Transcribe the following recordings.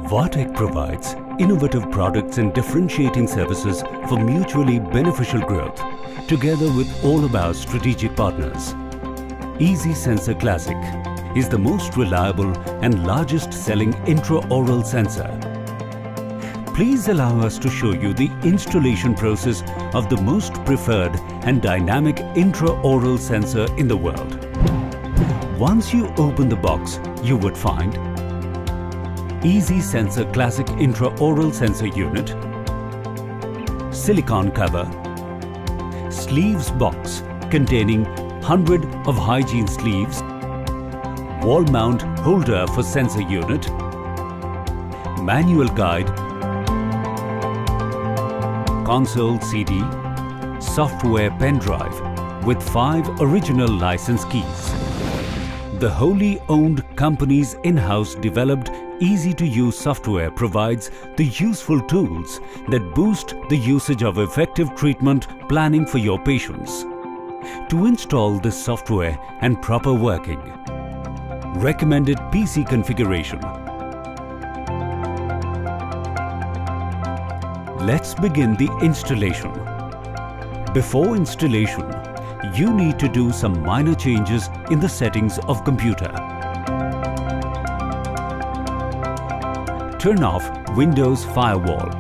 Vatek provides innovative products and differentiating services for mutually beneficial growth, together with all of our strategic partners. Easy Sensor Classic is the most reliable and largest selling intraoral sensor. Please allow us to show you the installation process of the most preferred and dynamic intraoral sensor in the world. Once you open the box, you would find Easy Sensor Classic Intraoral Sensor Unit, silicone cover, sleeves box containing 100 of hygiene sleeves, wall mount holder for sensor unit, manual guide, console CD, software pen drive with 5 original license keys. The wholly owned company's in-house developed easy-to-use software provides the useful tools that boost the usage of effective treatment planning for your patients. To install this software and proper working, recommended PC configuration. Let's begin the installation. Before installation, you need to do some minor changes in the settings of computer. Turn off Windows Firewall.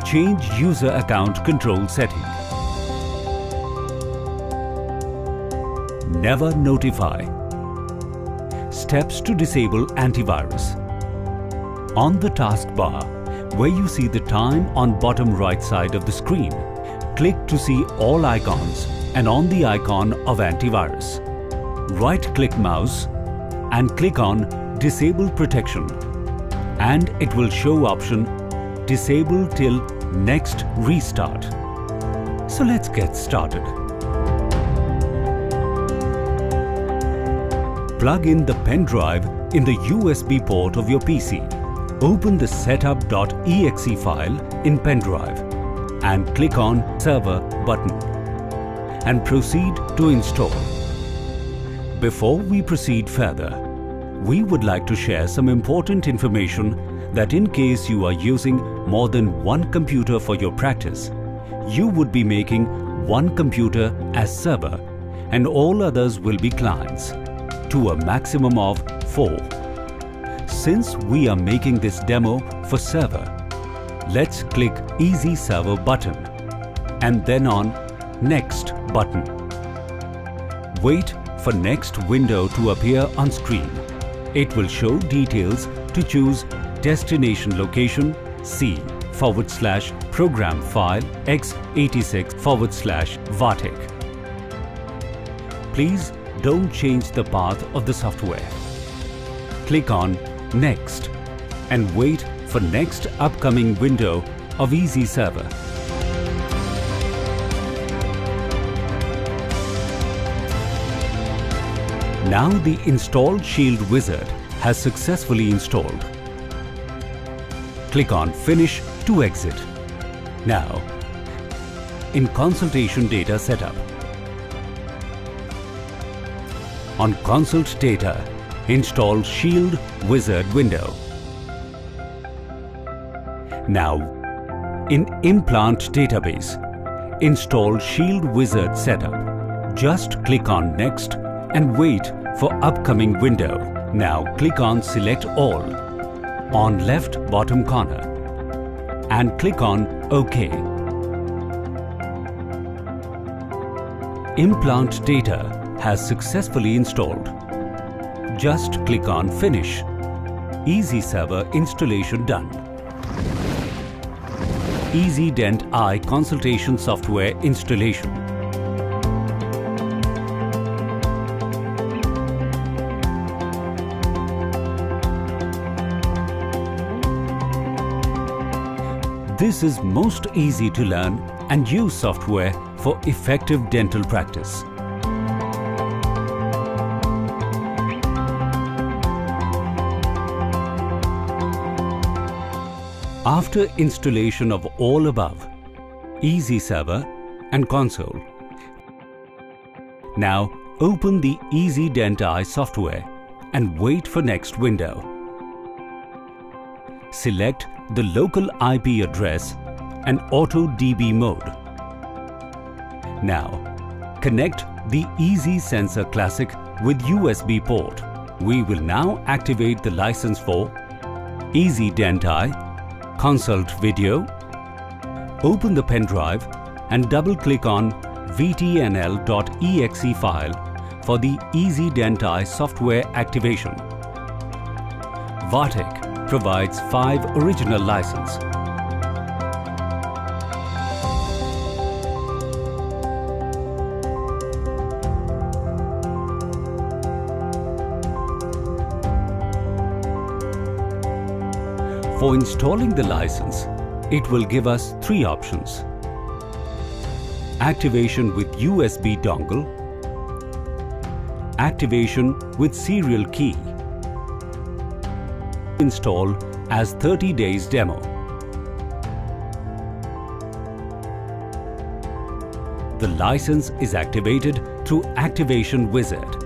Change user account control setting. Never notify. Steps to disable antivirus. On the taskbar, where you see the time on bottom right side of the screen, click to see all icons and on the icon of antivirus. Right-click mouse and click on Disable Protection, and it will show option Disable till next restart. So let's get started. Plug in the pen drive in the USB port of your PC. Open the setup.exe file in pen drive and click on Server button and proceed to install. Before we proceed further, we would like to share some important information that in case you are using more than one computer for your practice, you would be making one computer as server and all others will be clients, to a maximum of 4. Since we are making this demo for server, let's click Easy Server button and then on Next button. Wait for next window to appear on screen. It will show details to choose destination location C/program file x86/Vatek. Please don't change the path of the software. Click on Next and wait for next upcoming window of Easy Server. Now the installed Shield Wizard has successfully installed. Click on Finish to exit. Now, in Consultation Data Setup. On Consult Data, install Shield Wizard window. Now, in Implant Database, install Shield Wizard Setup. Just click on Next and wait for upcoming window. Now click on Select All on left bottom corner and click on OK. Implant data has successfully installed. Just click on Finish. Easy Server installation done. Easy Dent Eye consultation software installation. This is most easy to learn and use software for effective dental practice. After installation of all above, Easy Server and console, now open the Easy Dent-i software and wait for next window. Select the local IP address and Auto DB mode. Now, connect the Easy Sensor Classic with USB port. We will now activate the license for Easy Dent-i, Consult Video. Open the pen drive and double-click on vtnl.exe file for the Easy Dent-i software activation. Vatek provides 5 original licenses. For installing the license, it will give us 3 options: activation with USB dongle, activation with serial key, install as 30 days demo. The license is activated through Activation Wizard.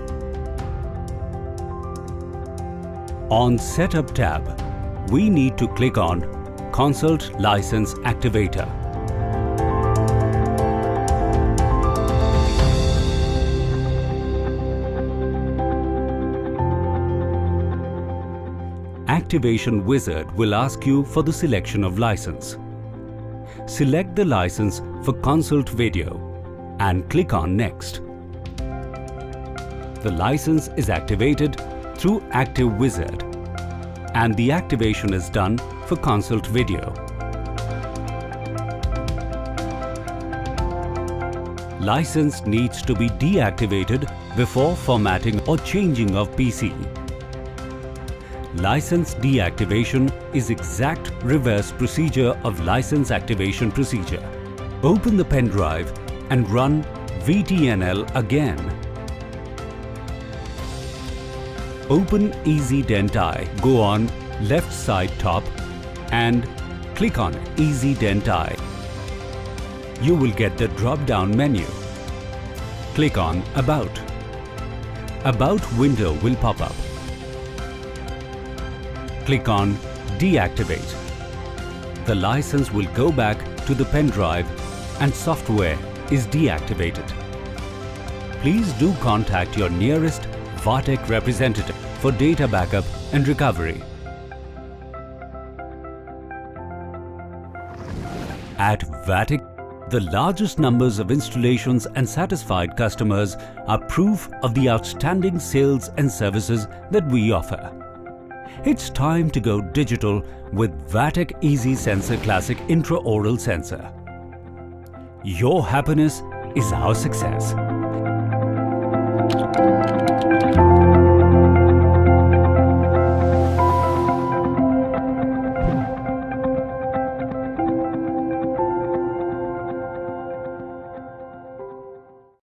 On Setup tab, we need to click on Consult License Activator. Activation Wizard will ask you for the selection of license. Select the license for Consult Video and click on Next. The license is activated through Active Wizard, and the activation is done for Consult Video. License needs to be deactivated before formatting or changing of PC. License deactivation is exact reverse procedure of license activation procedure. Open the pen drive and run VTNL again. Open Easy Dent-i, go on left side top and click on Easy Dent-i. You will get the drop-down menu. Click on About. About window will pop up. Click on Deactivate. The license will go back to the pen drive and software is deactivated. Please do contact your nearest Vatek representative for data backup and recovery. At Vatek, the largest numbers of installations and satisfied customers are proof of the outstanding sales and services that we offer. It's time to go digital with Vatek Easy Sensor Classic Intraoral Sensor. Your happiness is our success.